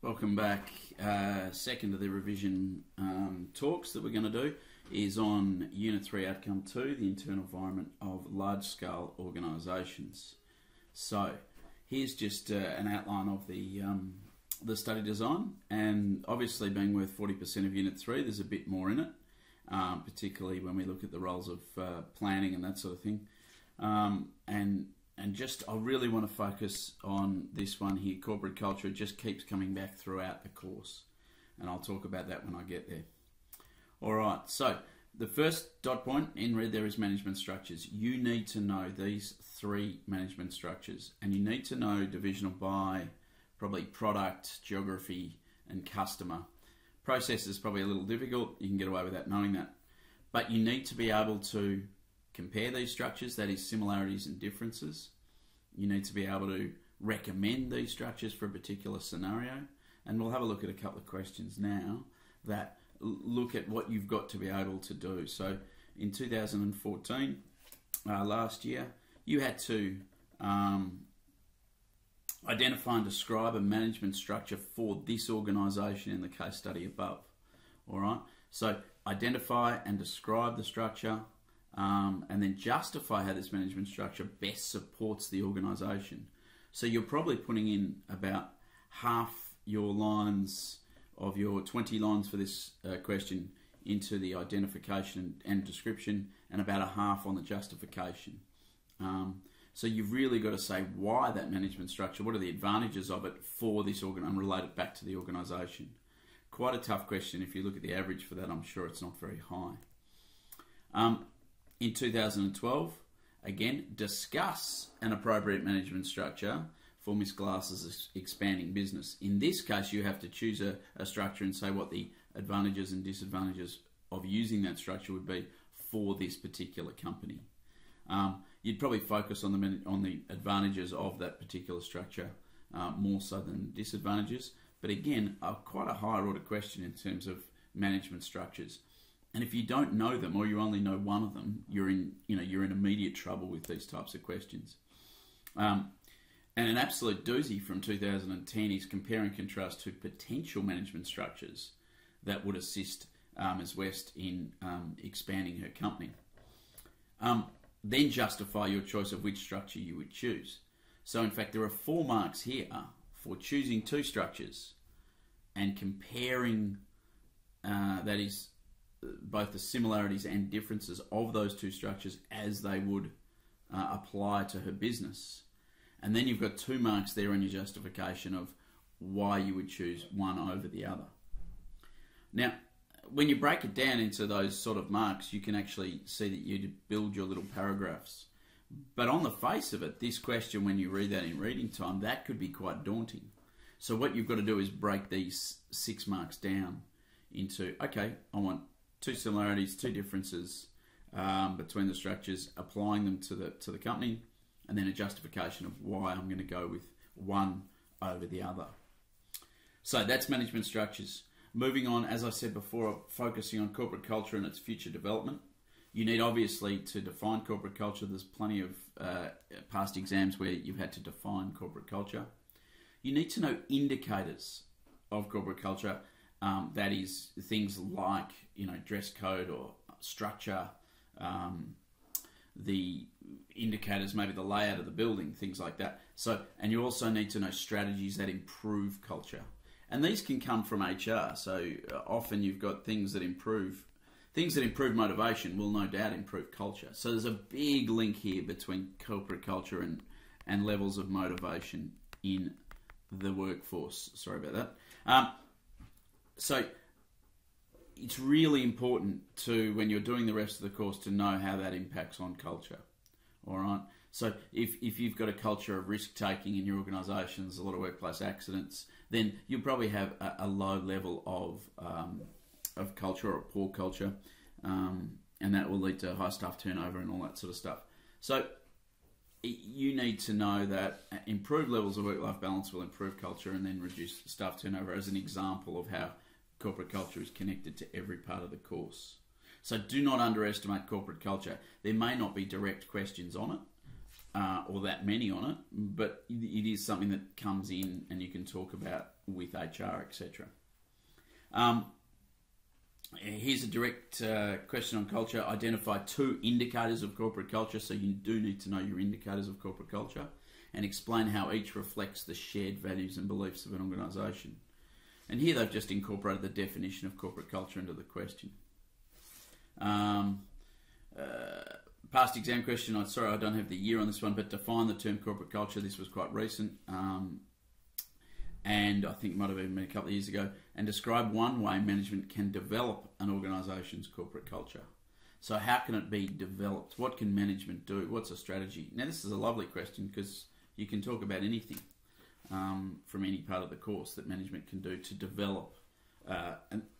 Welcome back. Second of the revision talks that we're going to do is on Unit 3 Outcome 2, the internal environment of large-scale organisations. So here's just an outline of the study design, and obviously being worth 40% of Unit 3, there's a bit more in it, particularly when we look at the roles of planning and that sort of thing. And just, I really want to focus on this one here, corporate culture. It just keeps coming back throughout the course, and I'll talk about that when I get there. All right, so the first dot point in red there is management structures. You need to know these three management structures, and you need to know divisional by probably product, geography, and customer. Process is probably a little difficult. You can get away without knowing that, but you need to be able to compare these structures, that is similarities and differences. You need to be able to recommend these structures for a particular scenario. And we'll have a look at a couple of questions now that look at what you've got to be able to do. So in 2014, last year, you had to identify and describe a management structure for this organisation in the case study above. All right, so identify and describe the structure, and then justify how this management structure best supports the organisation. So you're probably putting in about half your lines of your 20 lines for this question into the identification and description, and about a half on the justification. So you've really got to say why that management structure, what are the advantages of it for this organisation, and relate it back to the organisation. Quite a tough question. If you look at the average for that, I'm sure it's not very high. In 2012, again, discuss an appropriate management structure for Miss Glass's expanding business. In this case, you have to choose a structure and say what the advantages and disadvantages of using that structure would be for this particular company. You'd probably focus on the advantages of that particular structure more so than disadvantages. But again, quite a higher order question in terms of management structures. And if you don't know them, or you only know one of them, you're in immediate trouble with these types of questions. And an absolute doozy from 2010 is compare and contrast two potential management structures that would assist Ms. West in expanding her company. Then justify your choice of which structure you would choose. So in fact, there are 4 marks here for choosing two structures and comparing, that is, both the similarities and differences of those two structures as they would apply to her business. And then you've got 2 marks there on your justification of why you would choose one over the other. Now, when you break it down into those sort of marks, you can actually see that you build your little paragraphs. But on the face of it, this question, when you read that in reading time, that could be quite daunting. So what you've got to do is break these 6 marks down into, okay, I want 2 similarities, 2 differences between the structures, applying them to the company, and then a justification of why I'm going to go with one over the other. So that's management structures. Moving on, as I said before, focusing on corporate culture and its future development. You need obviously to define corporate culture. There's plenty of past exams where you've had to define corporate culture. You need to know indicators of corporate culture. That is things like, dress code or structure, the indicators, maybe the layout of the building, things like that. So, and you also need to know strategies that improve culture. And these can come from HR. So often you've got things that improve motivation will no doubt improve culture. So there's a big link here between corporate culture and levels of motivation in the workforce. Sorry about that. So it's really important to, when you're doing the rest of the course, to know how that impacts on culture. All right. So if you've got a culture of risk-taking in your organisation, there's a lot of workplace accidents, then you'll probably have a low level of culture or poor culture, and that will lead to high staff turnover and all that sort of stuff. So you need to know that improved levels of work-life balance will improve culture and then reduce staff turnover, as an example of how corporate culture is connected to every part of the course. So do not underestimate corporate culture. There may not be direct questions on it, or that many on it, but it is something that comes in and you can talk about with HR, etc. Here's a direct question on culture. Identify 2 indicators of corporate culture. So you do need to know your indicators of corporate culture, and explain how each reflects the shared values and beliefs of an organisation. And here they've just incorporated the definition of corporate culture into the question. Past exam question. Sorry, I don't have the year on this one, but define the term corporate culture. This was quite recent. And I think it might have even been a couple of years ago, and describe one way management can develop an organisation's corporate culture. So how can it be developed? What can management do? What's a strategy? Now this is a lovely question because you can talk about anything from any part of the course that management can do to develop,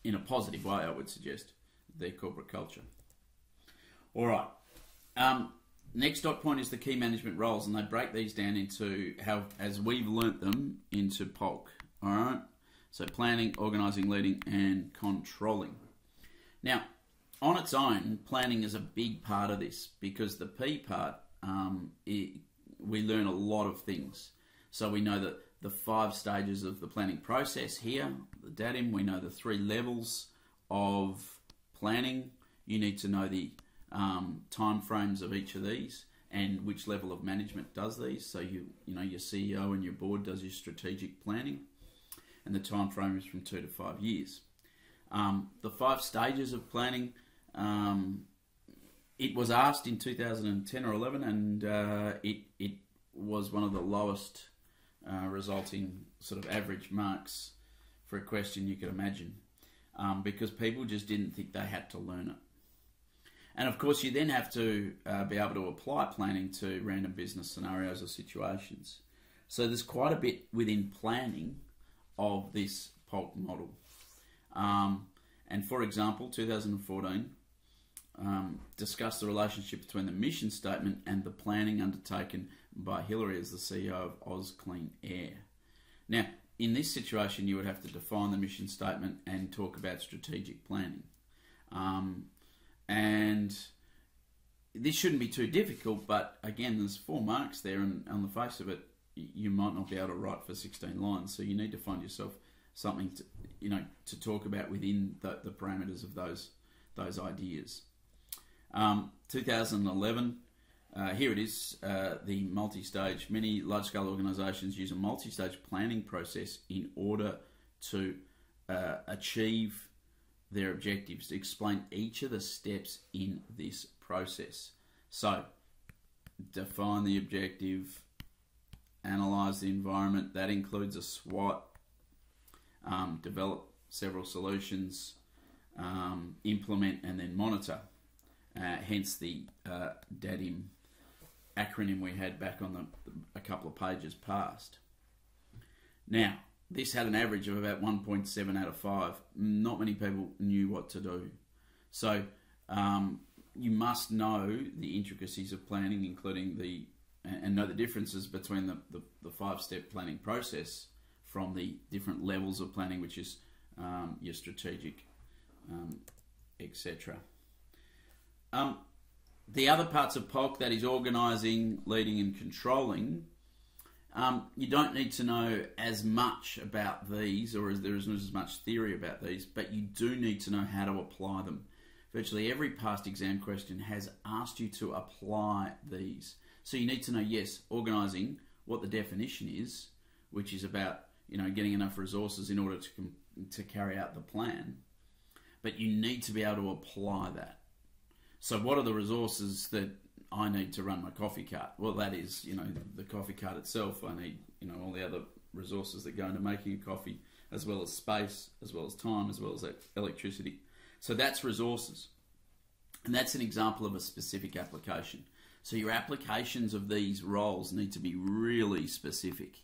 in a positive way, I would suggest, their corporate culture. All right. Next dot point is the key management roles, and they break these down into how, as we've learnt them, into POLC. All right. So planning, organising, leading, and controlling. Now, on its own, planning is a big part of this because the P part, we learn a lot of things. So we know that the 5 stages of the planning process here, the DADIM, we know the 3 levels of planning. You need to know the time frames of each of these and which level of management does these. So you know your CEO and your board does your strategic planning, and the time frame is from 2 to 5 years. The 5 stages of planning, it was asked in 2010 or 11, and it was one of the lowest resulting sort of average marks for a question you could imagine, because people just didn't think they had to learn it. And of course, you then have to be able to apply planning to random business scenarios or situations. So there's quite a bit within planning of this POLC model. And for example, 2014 discussed the relationship between the mission statement and the planning undertaken by Hillary as the CEO of Oz Clean Air. Now, in this situation, you would have to define the mission statement and talk about strategic planning. And this shouldn't be too difficult, but again, there's 4 marks there, and on the face of it, you might not be able to write for 16 lines. So you need to find yourself something to talk about within the parameters of those ideas. 2011, here it is, the multi-stage. Many large-scale organisations use a multi-stage planning process in order to achieve their objectives. To explain each of the steps in this process. So, define the objective, analyse the environment. That includes a SWOT. Develop several solutions. Implement and then monitor. Hence the DADIM acronym we had back on a couple of pages past. Now, this had an average of about 1.7 out of 5. Not many people knew what to do. So you must know the intricacies of planning, including and know the differences between the 5-step planning process from the different levels of planning, which is your strategic, etc. The other parts of POLC, that is organising, leading and controlling, you don't need to know as much about these, or there isn't as much theory about these, but you do need to know how to apply them. Virtually every past exam question has asked you to apply these. So you need to know, yes, organising, what the definition is, which is about getting enough resources in order to carry out the plan, but you need to be able to apply that. So what are the resources that I need to run my coffee cart? Well, that is, the coffee cart itself. I need, all the other resources that go into making a coffee, as well as space, as well as time, as well as electricity. So that's resources. And that's an example of a specific application. So your applications of these roles need to be really specific.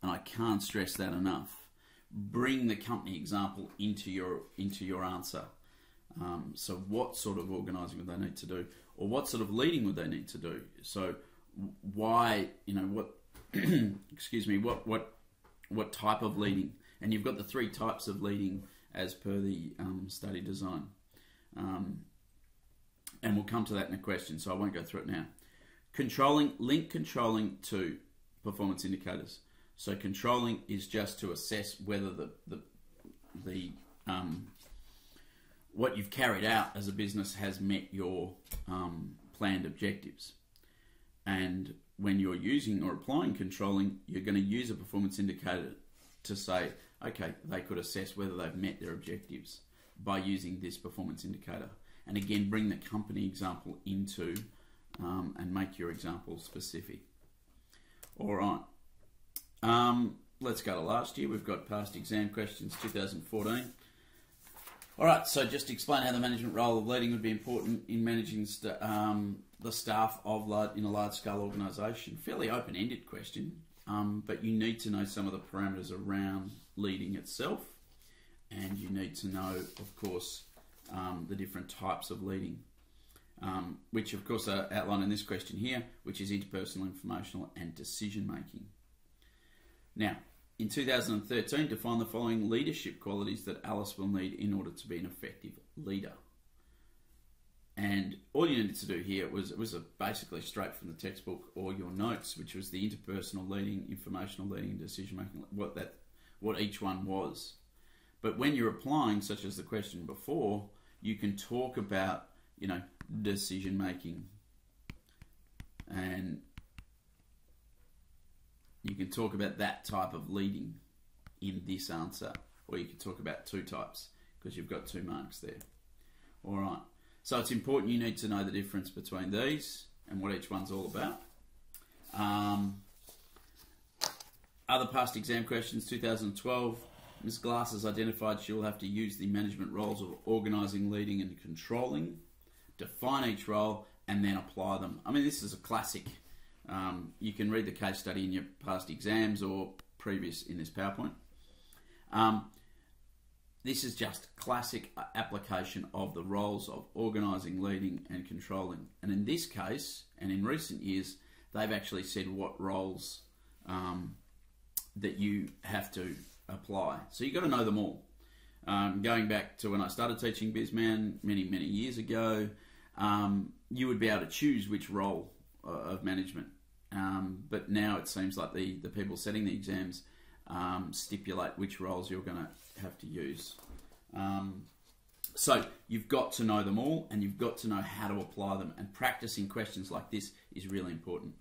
And I can't stress that enough. Bring the company example into your answer. So what sort of organising would they need to do? Or what sort of leading would they need to do? So why, what, excuse me, what type of leading? And you've got the 3 types of leading as per the study design. And we'll come to that in a question, so I won't go through it now. link controlling to performance indicators. So controlling is just to assess whether what you've carried out as a business has met your planned objectives. And when you're using or applying controlling, you're going to use a performance indicator to say, okay, they could assess whether they've met their objectives by using this performance indicator. And again, bring the company example into and make your example specific. All right. Let's go to last year. We've got past exam questions 2014. All right, so just to explain how the management role of leading would be important in managing the staff in a large-scale organisation. Fairly open-ended question, but you need to know some of the parameters around leading itself, and you need to know, of course, the different types of leading, which, of course, are outlined in this question here, which is interpersonal, informational, and decision-making. Now, in 2013, define the following leadership qualities that Alice will need in order to be an effective leader. And all you needed to do here was basically straight from the textbook or your notes, which was the interpersonal leading, informational leading, decision making, what each one was. But when you're applying, such as the question before, you can talk about, decision making, and you can talk about that type of leading in this answer, or you can talk about two types because you've got 2 marks there. All right. So it's important you need to know the difference between these and what each one's all about. Other past exam questions, 2012. Ms. Glass has identified she will have to use the management roles of organising, leading and controlling, define each role and then apply them. I mean, this is a classic. You can read the case study in your past exams or previous in this PowerPoint. This is just classic application of the roles of organising, leading and controlling. And in this case, and in recent years, they've actually said what roles that you have to apply. So you've got to know them all. Going back to when I started teaching BizMan many, many years ago, you would be able to choose which role of management. But now it seems like the people setting the exams stipulate which roles you're going to have to use. So you've got to know them all and you've got to know how to apply them, and practicing questions like this is really important.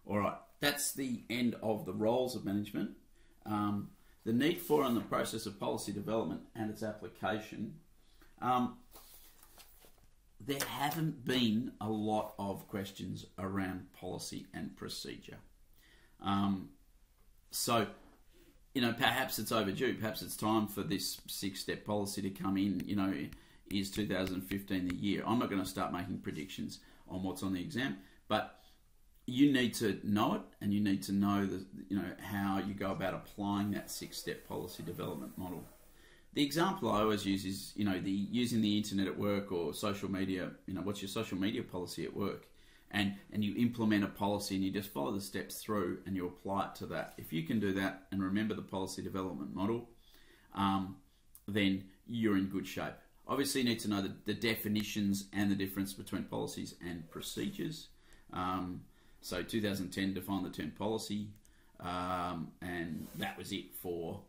All right, that's the end of the roles of management. The need for and the process of policy development and its application. There haven't been a lot of questions around policy and procedure. So, perhaps it's overdue. Perhaps it's time for this 6-step policy to come in. Is 2015 the year? I'm not going to start making predictions on what's on the exam, but you need to know it, and you need to know how you go about applying that 6-step policy development model. The example I always use is, using the internet at work or social media. What's your social media policy at work? And you implement a policy and you just follow the steps through and you apply it to that. If you can do that and remember the policy development model, then you're in good shape. Obviously, you need to know the definitions and the difference between policies and procedures. So 2010 defined the term policy, and that was it for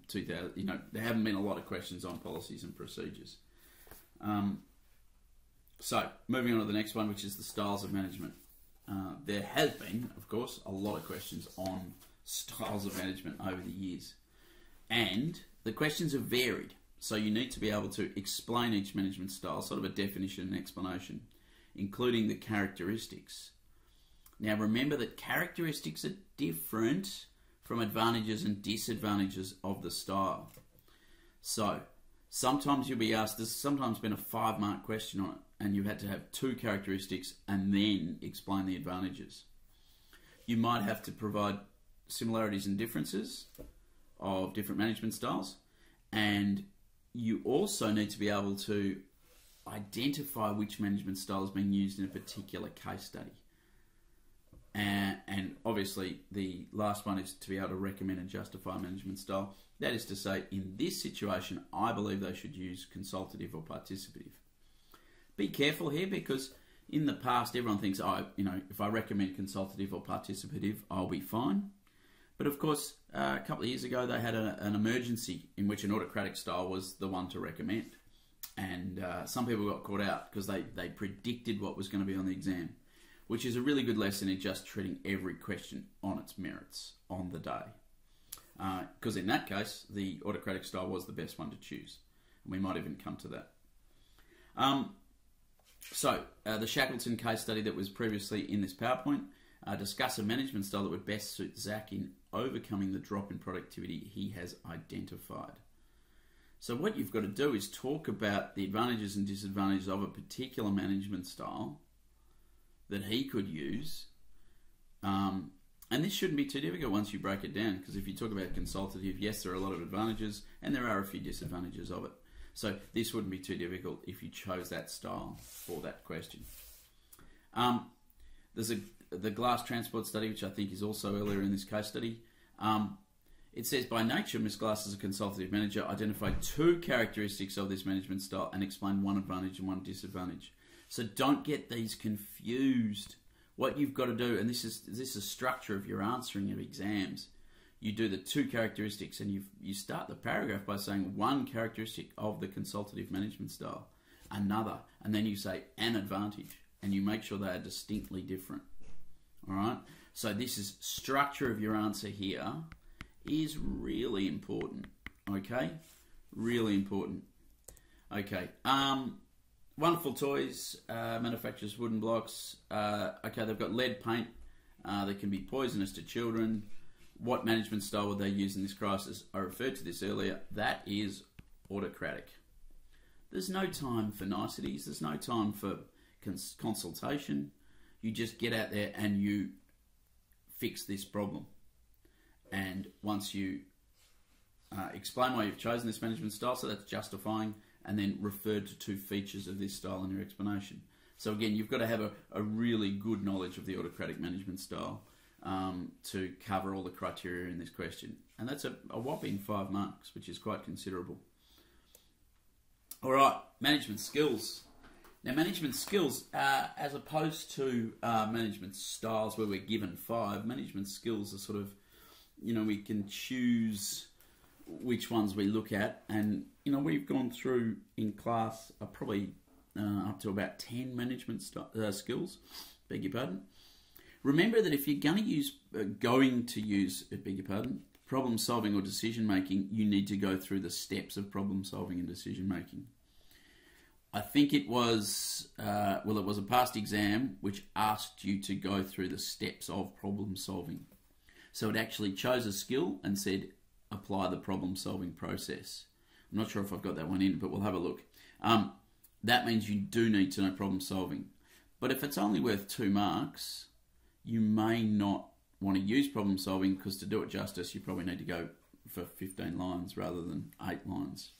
2000. There haven't been a lot of questions on policies and procedures. So moving on to the next one, which is the styles of management. There has been, of course, a lot of questions on styles of management over the years, and the questions have varied. So you need to be able to explain each management style, sort of a definition and explanation, including the characteristics. Now remember that characteristics are different from advantages and disadvantages of the style. So sometimes you'll be asked, there's sometimes been a 5-mark question on it, and you had to have 2 characteristics and then explain the advantages. You might have to provide similarities and differences of different management styles, and you also need to be able to identify which management style is being used in a particular case study. And obviously the last one is to be able to recommend and justify management style. That is to say, in this situation, I believe they should use consultative or participative. Be careful here because, in the past, everyone thinks, oh, if I recommend consultative or participative, I'll be fine. But of course, a couple of years ago, they had an emergency in which an autocratic style was the one to recommend. And some people got caught out because they predicted what was going to be on the exam, which is a really good lesson in just treating every question on its merits on the day. Because in that case, the autocratic style was the best one to choose. And we might even come to that. The Shackleton case study that was previously in this PowerPoint discuss a management style that would best suit Zach in overcoming the drop in productivity he has identified. So what you've got to do is talk about the advantages and disadvantages of a particular management style that he could use. And this shouldn't be too difficult once you break it down, because if you talk about consultative, yes, there are a lot of advantages and there are a few disadvantages of it. So this wouldn't be too difficult if you chose that style for that question. There's the Glass Transport study, which I think is also earlier in this case study. It says, by nature, Ms. Glass as a consultative manager identified 2 characteristics of this management style and explained one advantage and one disadvantage. So don't get these confused. What you've got to do, and this is structure of your answering of exams, you do the 2 characteristics and you start the paragraph by saying one characteristic of the consultative management style, another, and then you say an advantage, and you make sure they are distinctly different. All right? So this is structure of your answer here is really important. Okay? Really important. Okay. Wonderful Toys manufactures wooden blocks. Okay, they've got lead paint that can be poisonous to children. What management style would they use in this crisis? I referred to this earlier. That is autocratic. There's no time for niceties. There's no time for consultation. You just get out there and you fix this problem. And once you explain why you've chosen this management style, so that's justifying, and then refer to 2 features of this style in your explanation. So again, you've got to have a really good knowledge of the autocratic management style to cover all the criteria in this question. And that's a whopping 5 marks, which is quite considerable. All right, management skills. Now, management skills, as opposed to management styles where we're given 5, management skills are sort of, we can choose which ones we look at. And, we've gone through in class probably up to about 10 management skills, beg your pardon. Remember that if you're going to use, problem solving or decision making, you need to go through the steps of problem solving and decision making. I think it was, it was a past exam which asked you to go through the steps of problem solving. So it actually chose a skill and said, apply the problem solving process. I'm not sure if I've got that one in, but we'll have a look. That means you do need to know problem solving. But if it's only worth 2 marks, you may not want to use problem solving, because to do it justice, you probably need to go for 15 lines rather than 8 lines.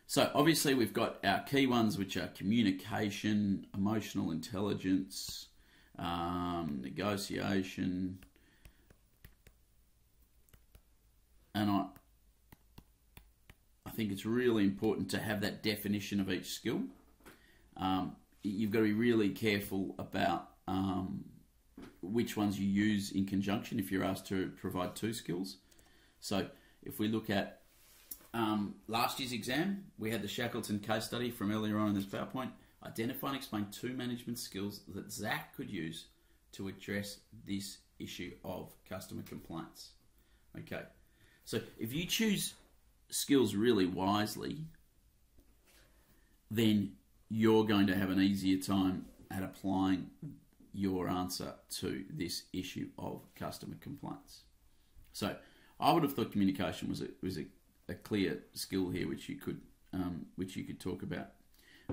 So obviously we've got our key ones, which are communication, emotional intelligence, negotiation, and I think it's really important to have that definition of each skill. You've got to be really careful about which ones you use in conjunction if you're asked to provide 2 skills. So if we look at last year's exam, we had the Shackleton case study from earlier on in this PowerPoint. Identify and explain 2 management skills that Zach could use to address this issue of customer complaints. Okay, so if you choose skills really wisely, then you're going to have an easier time at applying your answer to this issue of customer complaints. So I would have thought communication was a clear skill here which you could talk about,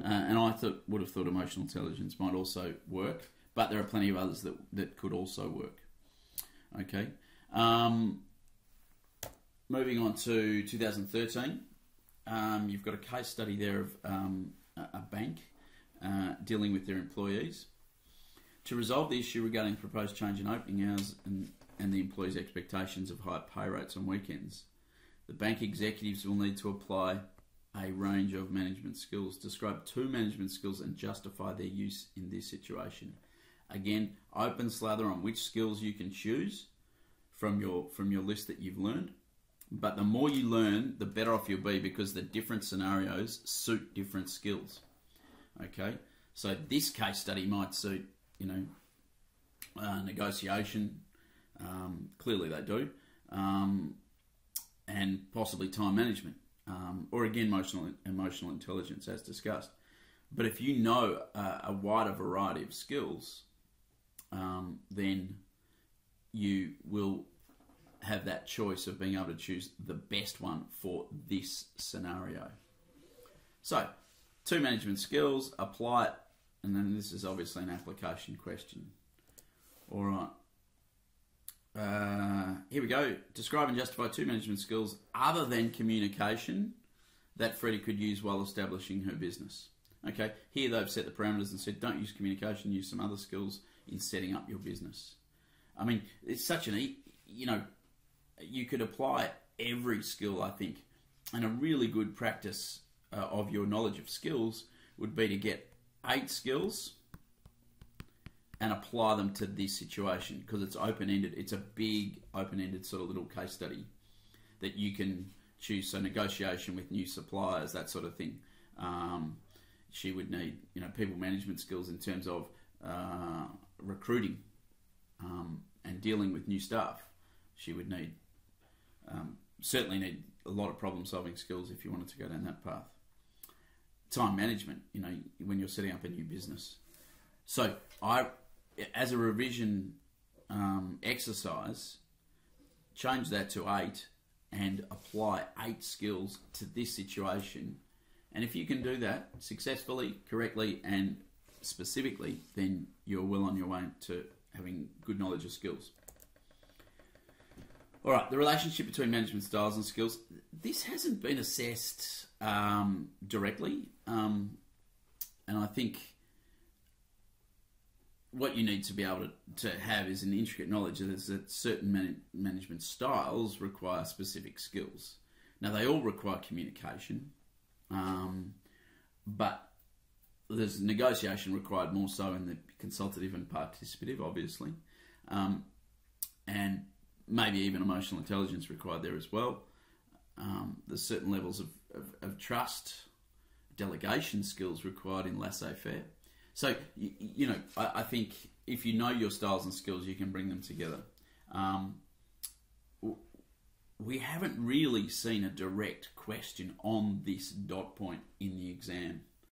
and I would have thought emotional intelligence might also work, but there are plenty of others that could also work. Okay, moving on to 2013, you've got a case study there of a bank dealing with their employees. To resolve the issue regarding the proposed change in opening hours and the employees' expectations of higher pay rates on weekends, the bank executives will need to apply a range of management skills. Describe 2 management skills and justify their use in this situation. Again, open slather on which skills you can choose from your list that you've learned. But the more you learn, the better off you'll be, because the different scenarios suit different skills. Okay, so this case study might suit, negotiation. Clearly they do, and possibly time management, or again emotional intelligence, as discussed. But if you know a wider variety of skills, then you will have that choice of being able to choose the best one for this scenario. So, 2 management skills, apply it, and then this is obviously an application question. All right. Here we go. Describe and justify 2 management skills other than communication that Freddie could use while establishing her business. Okay, here they've set the parameters and said, don't use communication, use some other skills in setting up your business. I mean, it's such you could apply every skill, I think, and a really good practice of your knowledge of skills would be to get 8 skills and apply them to this situation, because it's open-ended. It's a big open-ended sort of little case study that you can choose. So negotiation with new suppliers, that sort of thing. She would need, people management skills in terms of recruiting and dealing with new staff. She would need, certainly need a lot of problem-solving skills if you wanted to go down that path. Time management, when you're setting up a new business. So as a revision exercise, change that to 8 and apply 8 skills to this situation. And if you can do that successfully, correctly, and specifically, then you're well on your way to having good knowledge of skills. All right, the relationship between management styles and skills. This hasn't been assessed directly, and I think what you need to be able to have is an intricate knowledge that certain management styles require specific skills. Now, they all require communication, but there's negotiation required more so in the consultative and participative, obviously, and maybe even emotional intelligence required there as well. There's certain levels of trust, delegation skills required in laissez-faire. So, I think if you know your styles and skills, you can bring them together. We haven't really seen a direct question on this dot point in the exam.